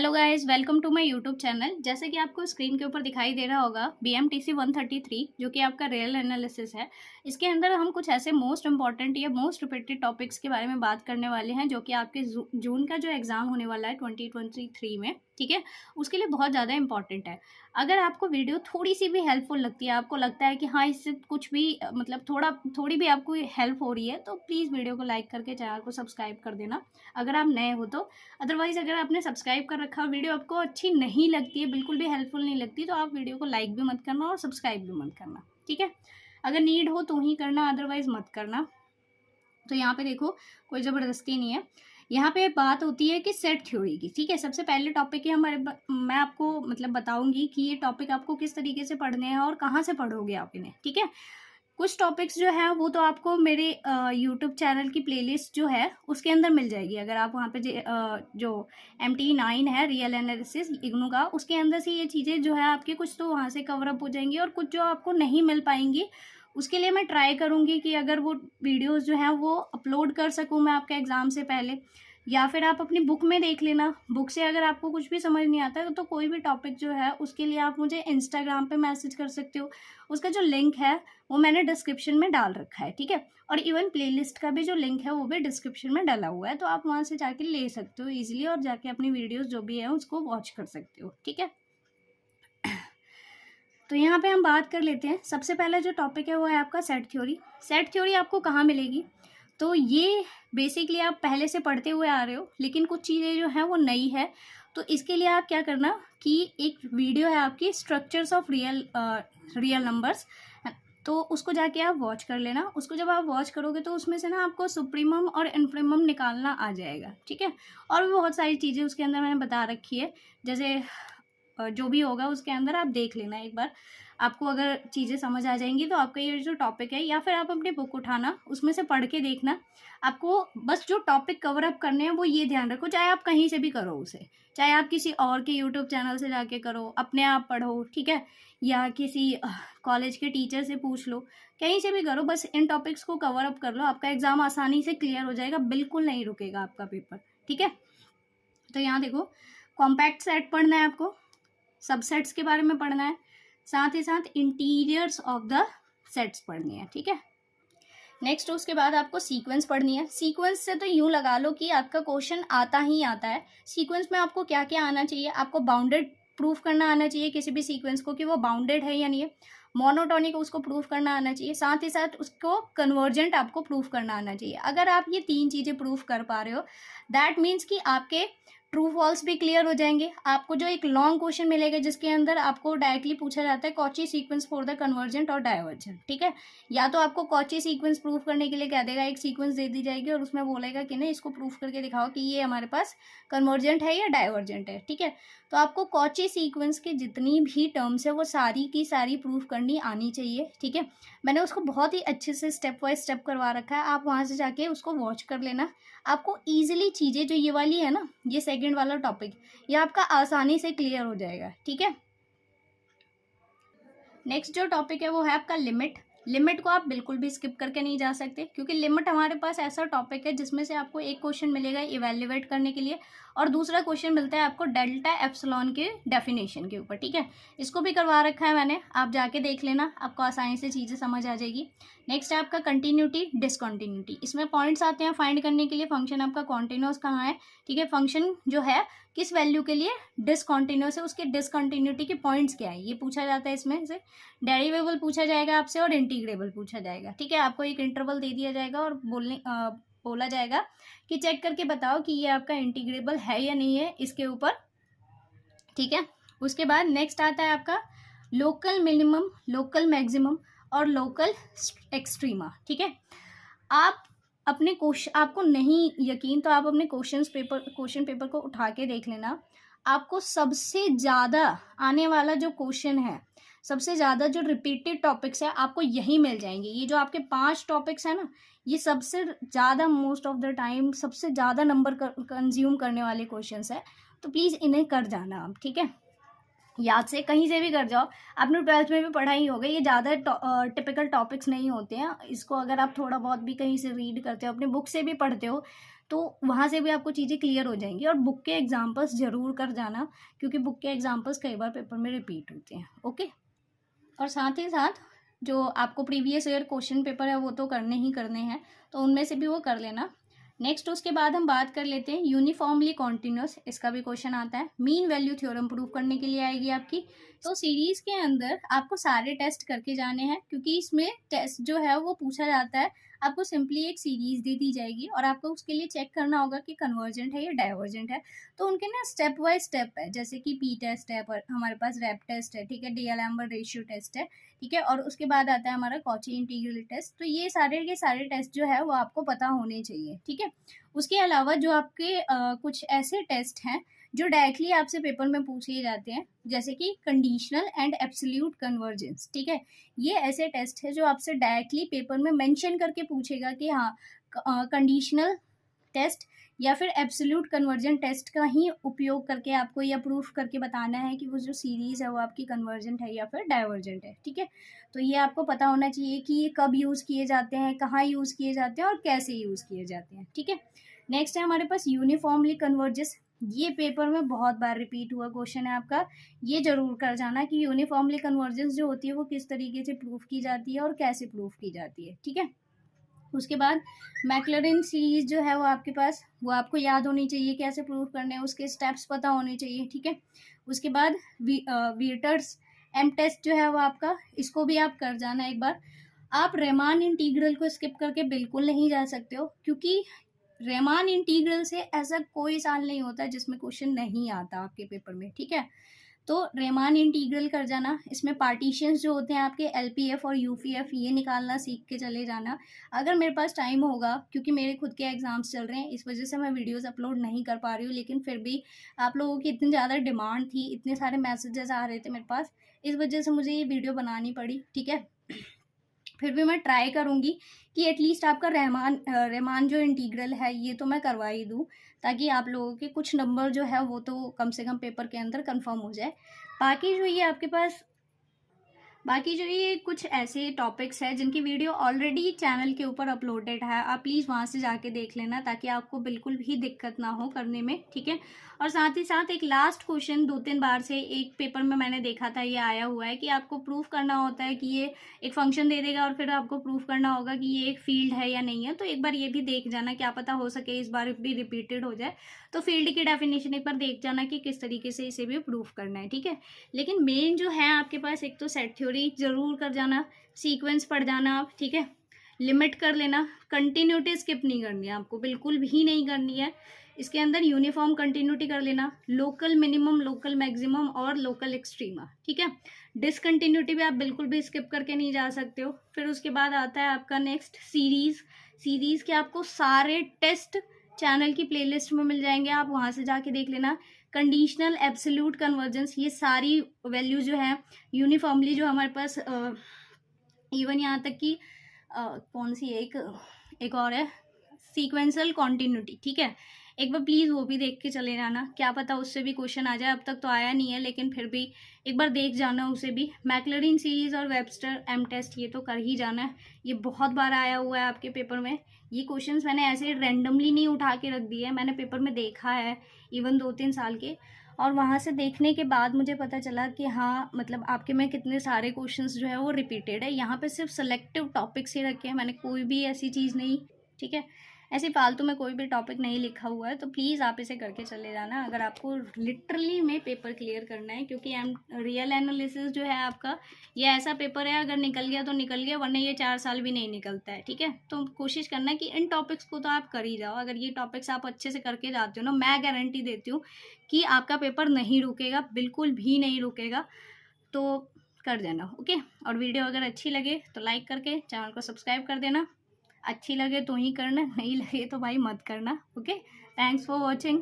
Hello guys, welcome to my YouTube channel. जैसे कि आपको स्क्रीन के ऊपर दिखाई दे रहा होगा BMTC 133 जो कि आपका रियल एनालिसिस है। इसके अंदर हम कुछ ऐसे मोस्ट इंपॉर्टेंट या मोस्ट रिपीटेड टॉपिक्स के बारे में बात करने वाले हैं जो कि आपके जून का जो एग्ज़ाम होने वाला है 2023 में, ठीक है, उसके लिए बहुत ज़्यादा इंपॉर्टेंट है। अगर आपको वीडियो थोड़ी सी भी हेल्पफुल लगती है, आपको लगता है कि हाँ इससे कुछ भी मतलब थोड़ी भी आपको हेल्प हो रही है, तो प्लीज़ वीडियो को लाइक करके चैनल को सब्सक्राइब कर देना अगर आप नए हो तो। अदरवाइज़ अगर आपने सब्सक्राइब कर रखा वीडियो आपको अच्छी नहीं लगती है, बिल्कुल भी हेल्पफुल नहीं लगती, तो आप वीडियो को लाइक भी मत करना और सब्सक्राइब भी मत करना, ठीक है। अगर नीड हो तो ही करना, अदरवाइज़ मत करना। तो यहाँ पे देखो, कोई ज़बरदस्ती नहीं है। यहाँ पे बात होती है कि सेट थ्योरी की, ठीक है। सबसे पहले टॉपिक है मैं आपको मतलब बताऊंगी कि ये टॉपिक आपको किस तरीके से पढ़ने हैं और कहाँ से पढ़ोगे आप इन्हें, ठीक है। कुछ टॉपिक्स जो हैं वो तो आपको मेरे यूट्यूब चैनल की प्लेलिस्ट जो है उसके अंदर मिल जाएगी। अगर आप वहाँ पे जो MT9 है रियल एनालिसिस इग्नू का, उसके अंदर से ये चीज़ें जो है आपके कुछ तो वहाँ से कवर अप हो जाएंगी, और कुछ जो आपको नहीं मिल पाएंगी उसके लिए मैं ट्राई करूँगी कि अगर वो वीडियोस जो हैं वो अपलोड कर सकूँ मैं आपके एग्ज़ाम से पहले, या फिर आप अपनी बुक में देख लेना। बुक से अगर आपको कुछ भी समझ नहीं आता है तो कोई भी टॉपिक जो है उसके लिए आप मुझे इंस्टाग्राम पे मैसेज कर सकते हो। उसका जो लिंक है वो मैंने डिस्क्रिप्शन में डाल रखा है, ठीक है। और इवन प्लेलिस्ट का भी जो लिंक है वो भी डिस्क्रिप्शन में डाला हुआ है, तो आप वहाँ से जाके ले सकते हो ईजिली और जाके अपनी वीडियोज़ जो भी है उसको वॉच कर सकते हो, ठीक है। तो यहाँ पे हम बात कर लेते हैं। सबसे पहला जो टॉपिक है वो है आपका सेट थ्योरी। सेट थ्योरी आपको कहाँ मिलेगी? तो ये बेसिकली आप पहले से पढ़ते हुए आ रहे हो, लेकिन कुछ चीज़ें जो हैं वो नई है। तो इसके लिए आप क्या करना कि एक वीडियो है आपकी स्ट्रक्चर्स ऑफ रियल नंबर्स, तो उसको जाके आप वॉच कर लेना। उसको जब आप वॉच करोगे तो उसमें से ना आपको सुप्रीमम और इन्फीमम निकालना आ जाएगा, ठीक है। और भी बहुत सारी चीज़ें उसके अंदर मैंने बता रखी है, जैसे जो भी होगा उसके अंदर आप देख लेना एक बार। आपको अगर चीज़ें समझ आ जाएंगी तो आपका ये जो टॉपिक है, या फिर आप अपनी बुक उठाना उसमें से पढ़ के देखना। आपको बस जो टॉपिक कवर अप करने हैं वो ये ध्यान रखो, चाहे आप कहीं से भी करो उसे, चाहे आप किसी और के यूट्यूब चैनल से जाके करो, अपने आप पढ़ो, ठीक है, या किसी कॉलेज के टीचर से पूछ लो, कहीं से भी करो, बस इन टॉपिक्स को कवर अप कर लो। आपका एग्ज़ाम आसानी से क्लियर हो जाएगा, बिल्कुल नहीं रुकेगा आपका पेपर, ठीक है। तो यहाँ देखो, कॉम्पैक्ट सेट पढ़ना है आपको, सबसेट्स के बारे में पढ़ना है, साथ ही साथ इंटीरियर्स ऑफ द सेट्स पढ़नी है, ठीक है। नेक्स्ट उसके बाद आपको सीक्वेंस पढ़नी है। सीक्वेंस से तो यूँ लगा लो कि आपका क्वेश्चन आता ही आता है। सीक्वेंस में आपको क्या क्या आना चाहिए? आपको बाउंडेड प्रूफ करना आना चाहिए किसी भी सीक्वेंस को कि वो बाउंडेड है या नहीं है। मोनोटोनिक उसको प्रूफ करना आना चाहिए, साथ ही साथ उसको कन्वर्जेंट आपको प्रूफ करना आना चाहिए। अगर आप ये 3 चीज़ें प्रूफ कर पा रहे हो, दैट मीन्स कि आपके ट्रू फॉल्स भी क्लियर हो जाएंगे। आपको जो एक लॉन्ग क्वेश्चन मिलेगा जिसके अंदर आपको डायरेक्टली पूछा जाता है Cauchy sequence for the convergent और डाइवर्जेंट, ठीक है। या तो आपको कॉची सीक्वेंस प्रूफ करने के लिए कह देगा, एक सीक्वेंस दे दी जाएगी और उसमें बोलेगा कि नहीं इसको प्रूफ करके दिखाओ कि ये हमारे पास कन्वर्जेंट है या डाइवर्जेंट है, ठीक है। तो आपको कॉची सीक्वेंस की जितनी भी टर्म्स है वो सारी की सारी प्रूफ करनी आनी चाहिए, ठीक है। मैंने उसको बहुत ही अच्छे से स्टेप बाय स्टेप करवा रखा है, आप वहाँ से जाके उसको वॉच कर लेना। आपको ईजिली चीज़ें जो ये वाली है ना, ये सेकंड वाला टॉपिक, ये आपका आसानी से क्लियर हो जाएगा, ठीक है। नेक्स्ट जो टॉपिक है वो है आपका लिमिट। लिमिट को आप बिल्कुल भी स्किप करके नहीं जा सकते, क्योंकि लिमिट हमारे पास ऐसा टॉपिक है जिसमें से आपको एक क्वेश्चन मिलेगा इवेल्युएट करने के लिए, और दूसरा क्वेश्चन मिलता है आपको डेल्टा एप्सिलॉन के डेफिनेशन के ऊपर, ठीक है। इसको भी करवा रखा है मैंने, आप जाके देख लेना, आपको आसानी से चीज़ें समझ आ जाएगी। नेक्स्ट है आपका कंटिन्यूटी डिसकंटिन्यूटी। इसमें पॉइंट्स आते हैं फाइंड करने के लिए, फंक्शन आपका कॉन्टिन्यूस कहाँ है, ठीक है। फंक्शन जो है किस वैल्यू के लिए डिसकंटिन्यूस है, उसके डिसकंटिन्यूटी के पॉइंट्स क्या है ये पूछा जाता है। इसमें से डेरिवेबल पूछा जाएगा आपसे और इंटीग्रेबल पूछा जाएगा, ठीक है। आपको एक इंटरवल दे दिया जाएगा और बोला जाएगा कि चेक करके बताओ कि ये आपका इंटीग्रेबल है या नहीं है इसके ऊपर, ठीक है। उसके बाद नेक्स्ट आता है आपका लोकल मिनिमम, लोकल मैक्सिमम और लोकल एक्सट्रीमा, ठीक है। आप अपने क्वेश्चन, आपको नहीं यकीन तो आप अपने क्वेश्चन पेपर को उठा के देख लेना। आपको सबसे ज़्यादा आने वाला जो क्वेश्चन है, सबसे ज़्यादा जो रिपीटेड टॉपिक्स है आपको यही मिल जाएंगे। ये जो आपके 5 टॉपिक्स हैं ना, ये सबसे ज़्यादा मोस्ट ऑफ द टाइम सबसे ज़्यादा नंबर कंज्यूम करने वाले क्वेश्चंस है, तो प्लीज़ इन्हें कर जाना आप, ठीक है। याद से कहीं से भी कर जाओ, आपने 12th में भी पढ़ा ही होगा, ये ज़्यादा टिपिकल टॉपिक्स नहीं होते हैं। इसको अगर आप थोड़ा बहुत भी कहीं से रीड करते हो, अपनी बुक से भी पढ़ते हो, तो वहाँ से भी आपको चीज़ें क्लियर हो जाएंगी। और बुक के एग्जाम्पल्स ज़रूर कर जाना, क्योंकि बुक के एग्जाम्पल्स कई बार पेपर में रिपीट होते हैं। ओके, और साथ ही साथ जो आपको प्रीवियस ईयर क्वेश्चन पेपर है वो तो करने ही करने हैं, तो उनमें से भी वो कर लेना। नेक्स्ट उसके बाद हम बात कर लेते हैं यूनिफॉर्मली कॉन्टिन्यूस। इसका भी क्वेश्चन आता है, मीन वैल्यू थ्योरम प्रूव करने के लिए आएगी आपकी। तो सीरीज के अंदर आपको सारे टेस्ट करके जाने हैं, क्योंकि इसमें टेस्ट जो है वो पूछा जाता है। आपको सिंपली एक सीरीज दे दी जाएगी और आपको उसके लिए चेक करना होगा कि कन्वर्जेंट है या डाइवर्जेंट है। तो उनके ना स्टेप बाय स्टेप है, जैसे कि पी टेस्ट है, पर हमारे पास रैप टेस्ट है, ठीक है, डीएलएम्बर रेशियो टेस्ट है, ठीक है, और उसके बाद आता है हमारा कॉची इंटीग्रल टेस्ट। तो ये सारे टेस्ट जो है वो आपको पता होने चाहिए, ठीक है। उसके अलावा जो आपके कुछ ऐसे टेस्ट हैं जो डायरेक्टली आपसे पेपर में पूछ लिए जाते हैं, जैसे कि कंडीशनल एंड एब्सोल्यूट कन्वर्जेंस, ठीक है। ये ऐसे टेस्ट है जो आपसे डायरेक्टली पेपर में मेंशन करके पूछेगा कि हाँ, कंडीशनल टेस्ट या फिर एब्सोल्यूट कन्वर्जेंट टेस्ट का ही उपयोग करके आपको यह प्रूफ करके बताना है कि वो जो सीरीज है वो आपकी कन्वर्जेंट है या फिर डाइवर्जेंट है, ठीक है। तो ये आपको पता होना चाहिए कि ये कब यूज़ किए जाते हैं, कहाँ यूज़ किए जाते हैं और कैसे यूज़ किए जाते हैं, ठीक है। नेक्स्ट है हमारे पास यूनिफॉर्मली कन्वर्जेस। ये पेपर में बहुत बार रिपीट हुआ क्वेश्चन है आपका, ये जरूर कर जाना कि यूनिफॉर्मली कन्वर्जेंस जो होती है वो किस तरीके से प्रूफ की जाती है और कैसे प्रूफ की जाती है, ठीक है। उसके बाद मैक्लॉरिन सीरीज जो है वो आपके पास, वो आपको याद होनी चाहिए कैसे प्रूफ करने हैं, उसके स्टेप्स पता होने चाहिए, ठीक है। उसके बाद वियर्ट्स एम टेस्ट जो है वो आपका, इसको भी आप कर जाना एक बार। आप रेमान इंटीग्रल को स्किप करके बिल्कुल नहीं जा सकते हो, क्योंकि रेमान इंटीग्रल से ऐसा कोई साल नहीं होता जिसमें क्वेश्चन नहीं आता आपके पेपर में, ठीक है। तो रेमान इंटीग्रल कर जाना, इसमें पार्टीशंस जो होते हैं आपके एलपीएफ और यूपीएफ, ये निकालना सीख के चले जाना। अगर मेरे पास टाइम होगा, क्योंकि मेरे खुद के एग्जाम्स चल रहे हैं इस वजह से मैं वीडियोस अपलोड नहीं कर पा रही हूँ, लेकिन फिर भी आप लोगों की इतनी ज़्यादा डिमांड थी, इतने सारे मैसेजेस आ रहे थे मेरे पास, इस वजह से मुझे ये वीडियो बनानी पड़ी, ठीक है। फिर भी मैं ट्राई करूँगी कि एटलीस्ट आपका रेमान जो इंटीग्रल है ये तो मैं करवा ही दूँ, ताकि आप लोगों के कुछ नंबर जो है वो तो कम से कम पेपर के अंदर कंफर्म हो जाए। बाकी जो ये आपके पास बाकी जो ये कुछ ऐसे टॉपिक्स हैं जिनकी वीडियो ऑलरेडी चैनल के ऊपर अपलोडेड है, आप प्लीज़ वहाँ से जाके देख लेना, ताकि आपको बिल्कुल भी दिक्कत ना हो करने में, ठीक है। और साथ ही साथ एक लास्ट क्वेश्चन 2-3 बार से एक पेपर में मैंने देखा था ये आया हुआ है कि आपको प्रूफ करना होता है कि ये एक फंक्शन दे देगा और फिर आपको प्रूफ करना होगा कि ये एक फील्ड है या नहीं है। तो एक बार ये भी देख जाना, क्या पता हो सके इस बार भी रिपीटेड हो जाए। तो फील्ड की डेफिनेशन एक बार देख जाना कि किस तरीके से इसे भी प्रूफ करना है, ठीक है। लेकिन मेन जो है आपके पास, एक तो सेट थ्योरी जरूर कर जाना, सीक्वेंस पढ़ जाना आप, ठीक है, लिमिट कर लेना, कंटिन्यूटी स्किप नहीं करनी है आपको, बिल्कुल भी नहीं करनी है। इसके अंदर यूनिफॉर्म कंटिन्यूटी कर लेना, लोकल मिनिमम, लोकल मैक्सिमम और लोकल एक्सट्रीमा, ठीक है। डिसकंटिन्यूटी भी आप बिल्कुल भी स्किप करके नहीं जा सकते हो। फिर उसके बाद आता है आपका नेक्स्ट सीरीज के आपको सारे टेस्ट चैनल की प्लेलिस्ट में मिल जाएंगे, आप वहाँ से जाके देख लेना। कंडीशनल, एब्सोल्यूट कन्वर्जेंस, ये सारी वैल्यू जो है यूनिफॉर्मली जो हमारे पास, इवन यहाँ तक कि कौन सी एक और है, सीक्वेंशियल कॉन्टिन्यूटी, ठीक है। एक बार प्लीज़ वो भी देख के चले जाना, क्या पता उससे भी क्वेश्चन आ जाए। अब तक तो आया नहीं है, लेकिन फिर भी एक बार देख जाना उसे भी। मैक्लॉरिन सीरीज़ और वेबस्टर एम टेस्ट ये तो कर ही जाना है, ये बहुत बार आया हुआ है आपके पेपर में। ये क्वेश्चंस मैंने ऐसे रैंडमली नहीं उठा के रख दिए, मैंने पेपर में देखा है इवन 2-3 साल के, और वहाँ से देखने के बाद मुझे पता चला कि हाँ, मतलब आपके में कितने सारे क्वेश्चंस जो है वो रिपीटेड है। यहाँ पे सिर्फ सेलेक्टिव टॉपिक्स ही रखे हैं मैंने, कोई भी ऐसी चीज़ नहीं, ठीक है, ऐसे फालतू में कोई भी टॉपिक नहीं लिखा हुआ है। तो प्लीज़ आप इसे करके चले जाना अगर आपको लिटरली में पेपर क्लियर करना है, क्योंकि रियल एनालिसिस जो है आपका, ये ऐसा पेपर है, अगर निकल गया तो निकल गया, वरना ये 4 साल भी नहीं निकलता है, ठीक है। तो कोशिश करना कि इन टॉपिक्स को तो आप कर ही जाओ। अगर ये टॉपिक्स आप अच्छे से करके जाते हो ना, मैं गारंटी देती हूँ कि आपका पेपर नहीं रुकेगा, बिल्कुल भी नहीं रुकेगा। तो कर देना, ओके। और वीडियो अगर अच्छी लगे तो लाइक करके चैनल को सब्सक्राइब कर देना, अच्छी लगे तो ही करना, नहीं लगे तो भाई मत करना, ओके। Thanks for watching.